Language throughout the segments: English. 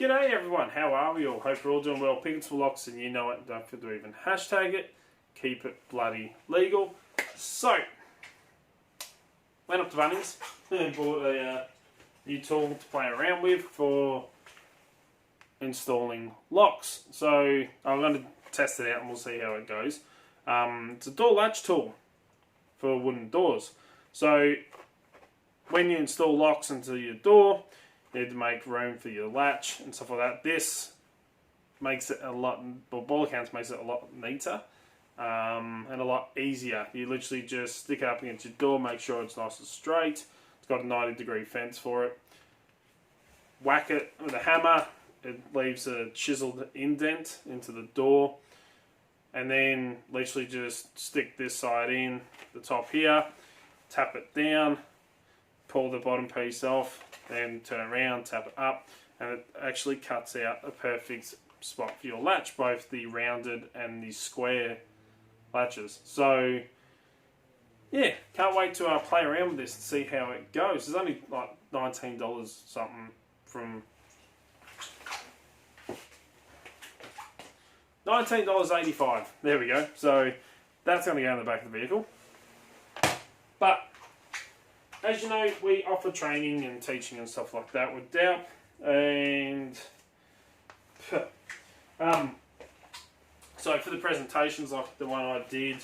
G'day everyone, how are we all? Hope you're all doing well. Pickets for locks, and you know it, don't forget to even hashtag it. Keep it bloody legal. So, went up to Bunnings and bought a new tool to play around with for installing locks. So, I'm going to test it out and we'll see how it goes. It's a door latch tool for wooden doors. So, when you install locks into your door, you need to make room for your latch and stuff like that. This makes it a lot, well, ball accounts makes it a lot neater and a lot easier. You literally just stick it up against your door, make sure it's nice and straight. It's got a 90-degree fence for it. Whack it with a hammer. It leaves a chiseled indent into the door. And then literally just stick this side in, the top here, tap it down, pull the bottom piece off, then turn around, tap it up, and it actually cuts out a perfect spot for your latch, both the rounded and the square latches. So, yeah, can't wait to play around with this and see how it goes. It's only like $19 something from $19.85. There we go. So that's going to go in the back of the vehicle. But as you know, we offer training and teaching and stuff like that with Doubt, and so for the presentations like the one I did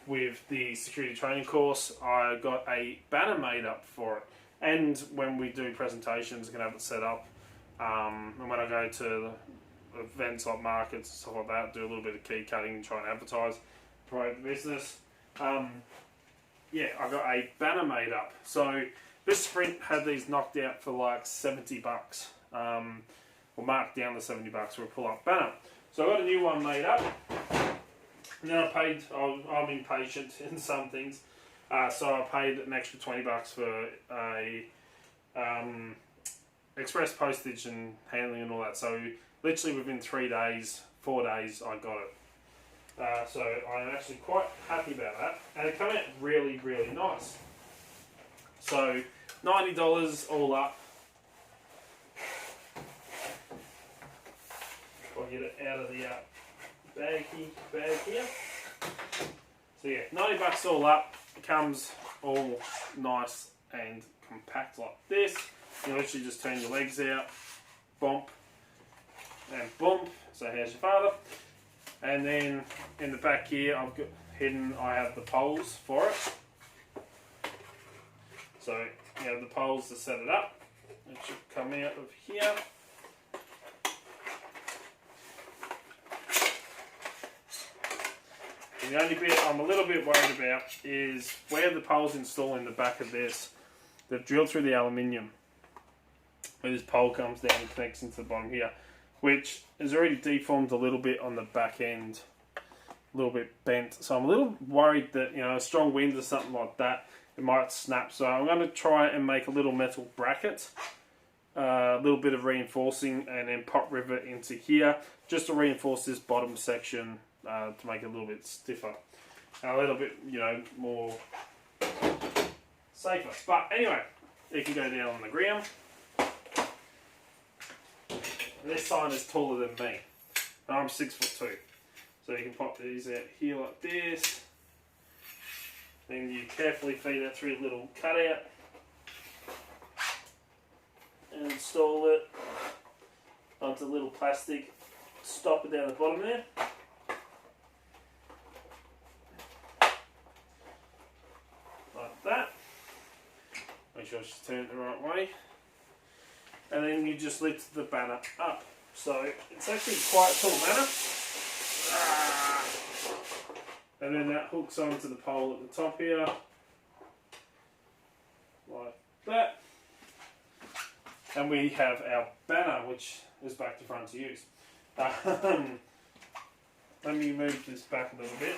with the security training course, I got a banner made up for it. And when we do presentations, I can have it set up. And when I go to events like markets and stuff like that, do a little bit of key cutting and try and advertise, promote the business. Yeah, I got a banner made up. So this Sprint had these knocked out for like $70. Or marked down to $70 for a pull-up banner. So I got a new one made up. And then I paid, I'm impatient in some things. So I paid an extra $20 for a express postage and handling and all that. So literally within 4 days, I got it. So I'm actually quite happy about that, and it came out really, really nice. So $90 all up. I'll get it out of the bag here. So yeah, $90 all up. It comes all nice and compact like this. You literally just turn your legs out, bump and bump. So here's your father. And then in the back here, I've got hidden, I have the poles for it. So you have the poles to set it up. It should come out of here. And the only bit I'm a little bit worried about is where the poles install in the back of this. They've drilled through the aluminium where this pole comes down and connects into the bottom here, which is already deformed a little bit on the back end, a little bit bent. So I'm a little worried that, you know, a strong wind or something like that, it might snap. So I'm going to try and make a little metal bracket, a little bit of reinforcing, and then pop rivet into here, just to reinforce this bottom section to make it a little bit stiffer, and a little bit, you know, more safer. But anyway, it can go down on the ground. This sign is taller than me, and I'm 6'2", so you can pop these out here like this. Then you carefully feed it through a little cutout and install it onto a little plastic stopper down the bottom there. Like that. Make sure she's turned the right way. And then you just lift the banner up. So it's actually quite a tall banner. And then that hooks onto the pole at the top here. Like that. And we have our banner, which is back to front to use. Let me move this back a little bit.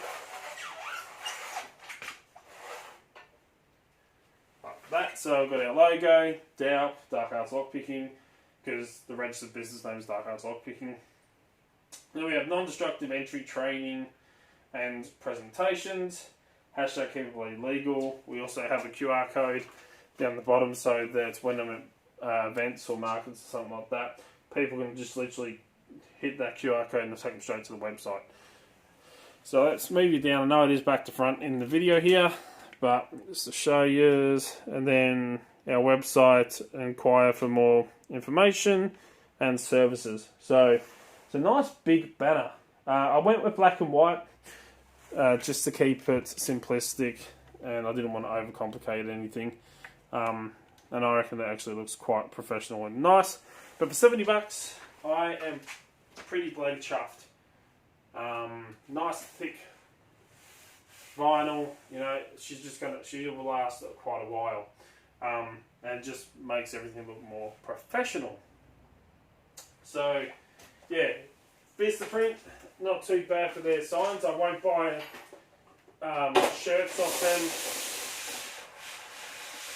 That, so I've got our logo, Doubt, Dark Arts Lockpicking, because the registered business name is Dark Arts Lockpicking. Then we have non-destructive entry training and presentations, hashtag keep it legal. We also have a QR code down the bottom so that when I'm events or markets or something like that, people can just literally hit that QR code and take them straight to the website. So let's move you down. I know it is back to front in the video here, but just to show you, and then our website, inquire for more information and services. So it's a nice big banner. I went with black and white just to keep it simplistic, and I didn't want to overcomplicate anything. And I reckon that actually looks quite professional and nice. But for $70, I am pretty bloody chuffed. Nice thick vinyl, you know, she will last quite a while, and just makes everything look more professional. So, yeah, Vistaprint, not too bad for their signs. I won't buy shirts off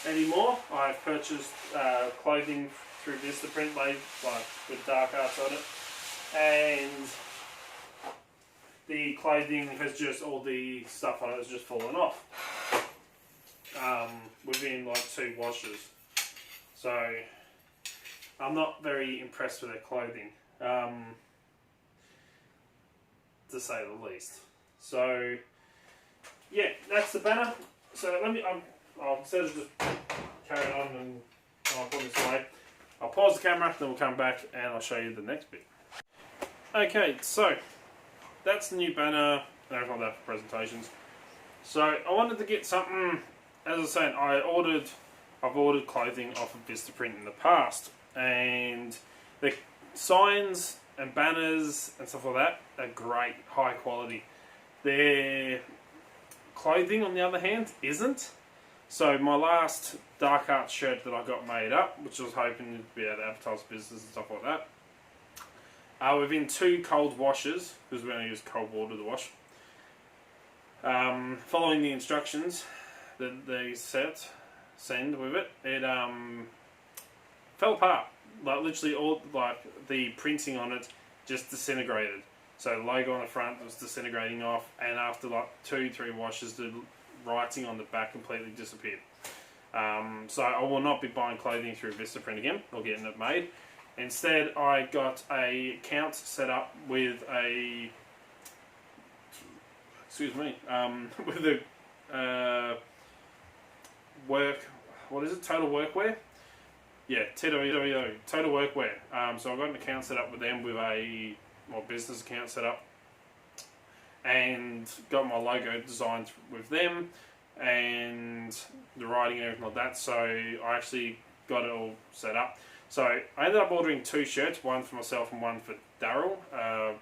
them anymore. I've purchased clothing through Vistaprint made with dark arts on it, and the clothing has just, all the stuff on it has just fallen off within like 2 washes. So I'm not very impressed with their clothing, to say the least. So yeah, that's the banner. So let me, I'll instead of just carry on and I'll put this away, I'll pause the camera, then we'll come back and I'll show you the next bit. Okay, so that's the new banner and everything like that for presentations. So I wanted to get something, as I was saying, I've ordered clothing off of Vistaprint in the past, and the signs and banners and stuff like that are great, high quality. Their clothing, on the other hand, isn't. So my last dark art shirt that I got made up, which I was hoping to be able to advertise business and stuff like that, within 2 cold washes, because we only use cold water to wash, following the instructions that they send with it, it fell apart. Like literally all, like the printing on it just disintegrated. So the logo on the front was disintegrating off, and after like 2-3 washes, the writing on the back completely disappeared. So I will not be buying clothing through Vistaprint again, or getting it made. Instead, I got a account set up with a, with a Total Workwear? Yeah, TWO, Total Workwear. So I got an account set up with them, with a business account set up, and got my logo designed with them, and the writing and everything like that. So I actually got it all set up. So I ended up ordering 2 shirts, one for myself and one for Daryl,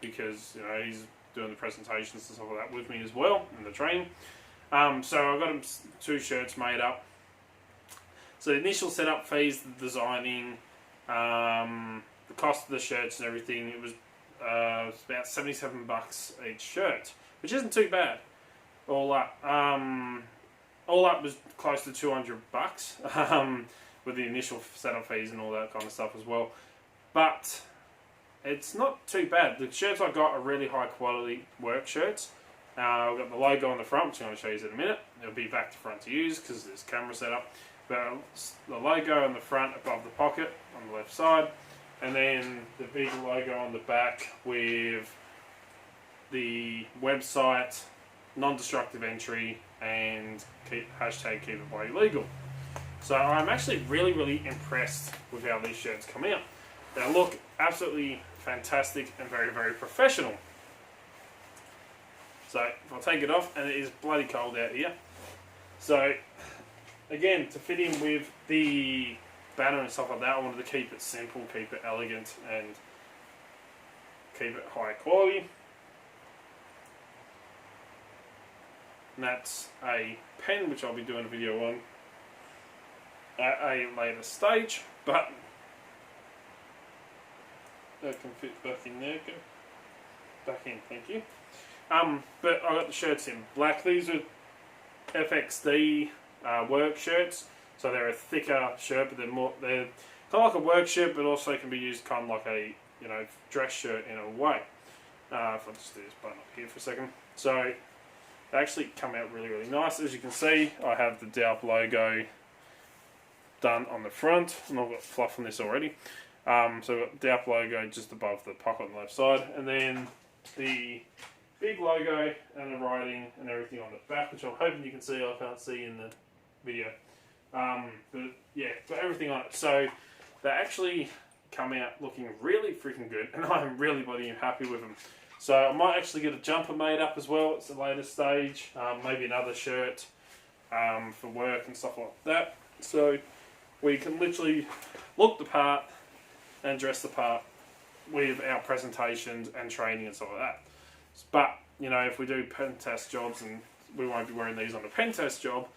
because you know he's doing the presentations and stuff like that with me as well in the training. So I got him 2 shirts made up. So the initial setup fees, the designing, the cost of the shirts and everything, it was about $77 each shirt, which isn't too bad. All up was close to $200. With the initial setup fees and all that kind of stuff as well. But it's not too bad. The shirts I got are really high quality work shirts. I've got the logo on the front, which I'm going to show you in a minute. It'll be back to front to use because there's camera set up. But the logo on the front above the pocket on the left side, and then the big logo on the back with the website, non-destructive entry, and hashtag keep it body legal. So I'm actually really, really impressed with how these shirts come out. They look absolutely fantastic and very, very professional. So if I take it off, and it is bloody cold out here. So again, to fit in with the banner and stuff like that, I wanted to keep it simple, keep it elegant, and keep it high quality. And that's a pen, which I'll be doing a video on at a later stage, but that can fit back in there. Go back in, thank you. But I got the shirts in black. These are FXD work shirts, so they're a thicker shirt, but they're kind of like a work shirt, but also can be used kind of like a dress shirt in a way. If I just do this button up here for a second, so they actually come out really, really nice. As you can see, I have the Daup logo done on the front, and I've got fluff on this already. So I've got the up logo just above the pocket on the left side, and then the big logo and the writing and everything on the back, which I'm hoping you can see. I can't see in the video. But yeah, got everything on it. So they actually come out looking really freaking good, and I'm really bloody happy with them. So I might actually get a jumper made up as well. It's the latest stage. Maybe another shirt for work and stuff like that. So we can literally look the part and dress the part with our presentations and training and stuff like that. But, you know, if we do pen test jobs, and we won't be wearing these on a pen test job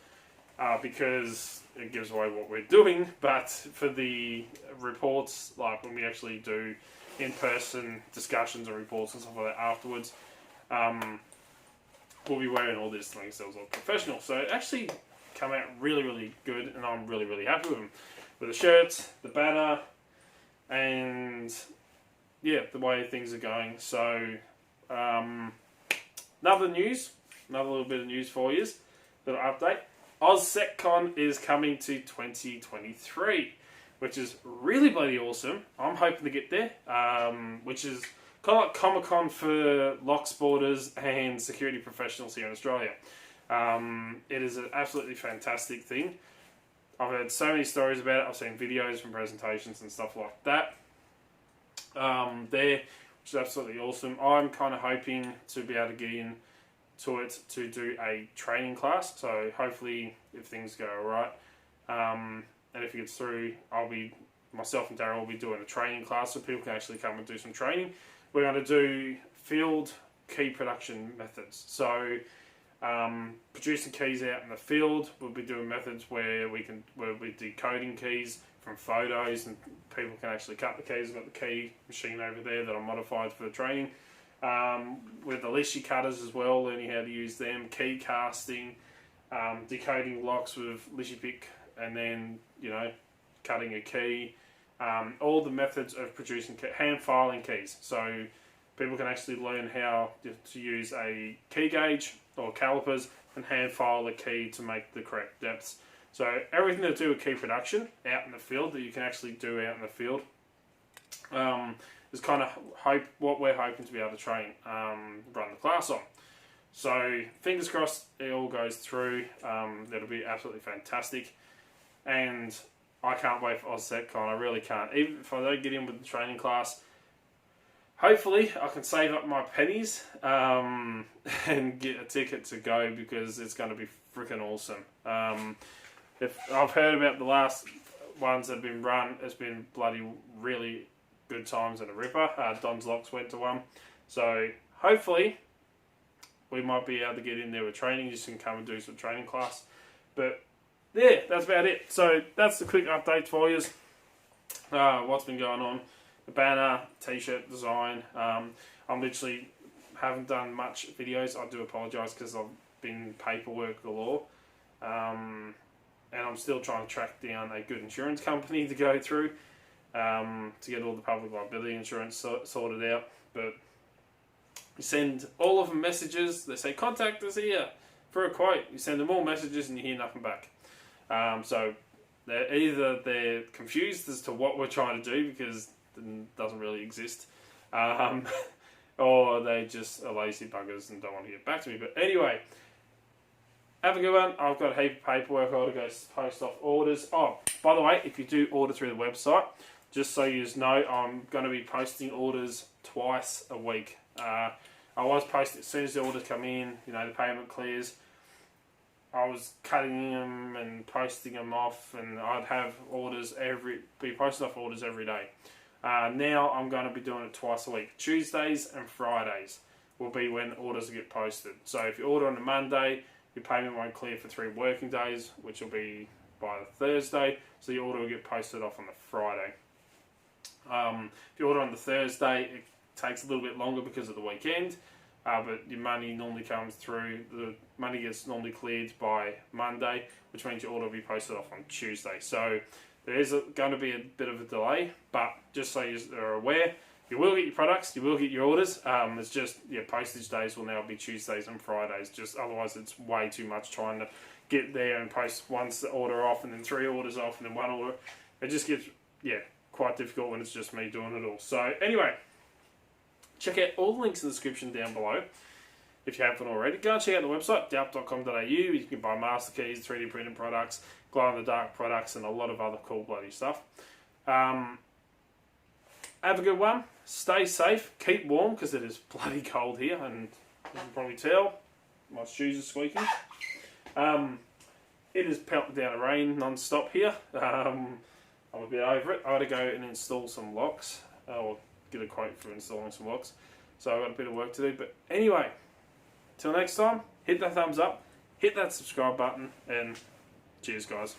because it gives away what we're doing, but for the reports, like when we actually do in-person discussions or reports and stuff like that afterwards, we'll be wearing all this to make ourselves look professional. So it actually come out really, really good, and I'm really, really happy with them. With the shirts, the banner, and yeah, the way things are going. So another little bit of news for you, little update. Ozsetcon is coming to 2023, which is really bloody awesome. I'm hoping to get there, which is kind of like Comic-Con for Locksporters and security professionals here in Australia. It is an absolutely fantastic thing. I've heard so many stories about it. I've seen videos from presentations and stuff like that there, which is absolutely awesome. I'm kind of hoping to be able to get in to it to do a training class. So hopefully, if things go alright, and if it gets through, myself and Daryl will be doing a training class so people can actually come and do some training. We're going to do field key production methods. So producing keys out in the field, we'll be doing methods where we'll be decoding keys from photos, and people can actually cut the keys. I've got the key machine over there that I modified for the training. With the Lishy cutters as well, learning how to use them, key casting, decoding locks with Lishy pick, and then, you know, cutting a key. All the methods of producing hand filing keys. So people can actually learn how to use a key gauge or calipers and hand file the key to make the correct depths. So everything to do with key production out in the field that you can actually do out in the field is kind of what we're hoping to be able to train, run the class on. So fingers crossed it all goes through. That'll be absolutely fantastic, and I can't wait for Ozsetcon. I really can't. Even if I don't get in with the training class, hopefully I can save up my pennies and get a ticket to go, because it's going to be freaking awesome. If I've heard about the last ones that have been run, it's been bloody really good times and a ripper. Don's Locks went to one. So hopefully we might be able to get in there with training. You just can come and do some training class. But yeah, that's about it. So that's the quick update for you. What's been going on. The banner, t-shirt design. I'm literally haven't done much videos. I do apologise because I've been paperwork galore. And I'm still trying to track down a good insurance company to go through to get all the public liability insurance sorted out. But you send all of them messages. They say, contact us here for a quote. You send them all messages and you hear nothing back. So they're confused as to what we're trying to do, because it doesn't really exist. Or they just are lazy buggers and don't want to get back to me. But anyway, have a good one. I've got a heap of paperwork. I've got to go post off orders. Oh, by the way, if you do order through the website, just so you know, I'm going to be posting orders twice a week. I was posting as soon as the orders come in, you know, the payment clears. I was cutting them and posting them off, and I'd have orders be posting off orders every day. Now I'm going to be doing it twice a week. Tuesdays and Fridays will be when orders get posted. So if you order on a Monday, your payment won't clear for 3 working days, which will be by the Thursday, so your order will get posted off on the Friday. If you order on the Thursday, it takes a little bit longer because of the weekend, but your money normally comes through. The money gets normally cleared by Monday, which means your order will be posted off on Tuesday. So there is going to be a bit of a delay, but just so you're aware, if You will get your products, you will get your orders. It's just, postage days will now be Tuesdays and Fridays. Just otherwise, it's way too much trying to get there and post one order off and then 3 orders off and then 1 order. It just gets, quite difficult when it's just me doing it all. So anyway, check out all the links in the description down below. If you haven't already, go and check out the website, doubt.com.au. You can buy master keys, 3D printed products, glow-in-the-dark products, and a lot of other cool bloody stuff. Have a good one. Stay safe. Keep warm because it is bloody cold here, and you can probably tell my shoes are squeaking. It is pelting down rain non-stop here. I'm a bit over it. I got to go and install some locks, or get a quote for installing some locks. So I've got a bit of work to do. But anyway, till next time, hit that thumbs up, hit that subscribe button, and cheers, guys.